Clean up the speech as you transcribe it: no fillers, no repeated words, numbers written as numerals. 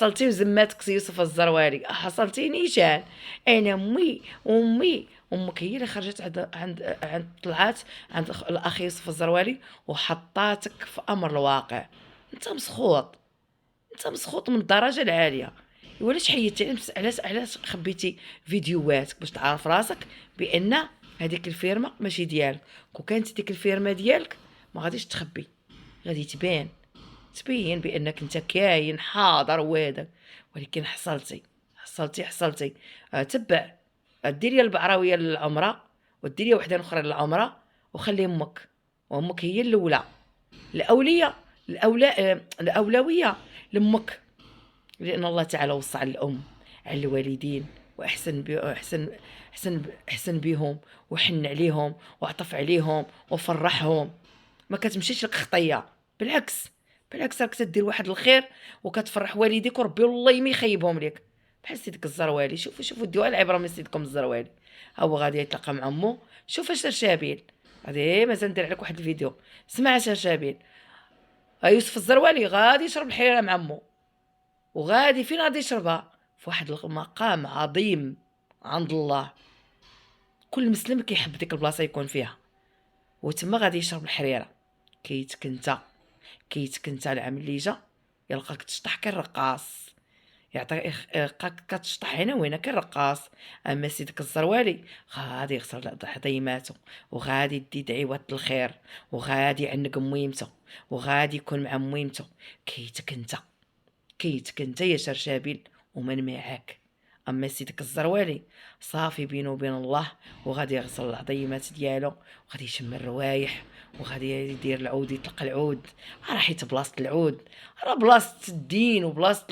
حصلتي وزماتك سي يوسف الزروالي، حصلتي نيشان. انا امك هي اللي خرجت عند طلعات عند الاخ يوسف الزروالي وحطاتك في امر الواقع. انت مسخوط، انت مسخوط من الدرجه العاليه. وعلاش حيدتي؟ علاش خبيتي فيديوهاتك باش تعرف راسك بان هذيك الفيرما ماشي ديالك؟ كون كانت ديك الفيرما ديالك ما غاديش تخبي، غادي تبين بانك انت كاين حاضر وهذا. ولكن حصلتي تبع ديري البعراويه للعمره وديري وحده اخرى للعمره وخلي امك، وامك هي الاولى. الاوليه الاولويه لامك، لان الله تعالى وصى على الام، على الوالدين، واحسن احسن بهم وحن عليهم وعطف عليهم وفرحهم. ما كتمشيش لك خطيه، بالعكس راك تدير واحد الخير وكتفرح والديك، وربي والله ما يخيبهم لك. بحال سيدك الزروالي، شوفوا ديوها العبره من سيدكم الزروالي. هو غادي يتلاقى مع امو. شوف شرشابيل، غادي مازال ندير عليك واحد الفيديو. سمع شرشابيل، يوسف الزروالي غادي يشرب الحريره مع امو، وغادي فين غادي يشربها؟ في واحد المقام عظيم عند الله. كل مسلم كيحب ديك البلاصه يكون فيها، وتما غادي يشرب الحريره. كيتكنت العام اللي جا يلقاك تشطح كالرقاص، يلقاك كتشطح هنا وهنا كالرقاص. اما سيدك الزروالي غادي يغسل عظيماتو، وغادي يدي دعيوات الخير، وغادي يعنق ميمته، وغادي يكون مع ميمته. كيتك انت يا شرشابيل ومن معاك. اما سيدك الزروالي صافي بينه وبين الله، وغادي يغسل العظيمات ديالو، وغادي يشم الروايح، وغادي يدير العود، يطلق العود. راه حيت بلاصه العود راه بلاصه الدين وبلاصه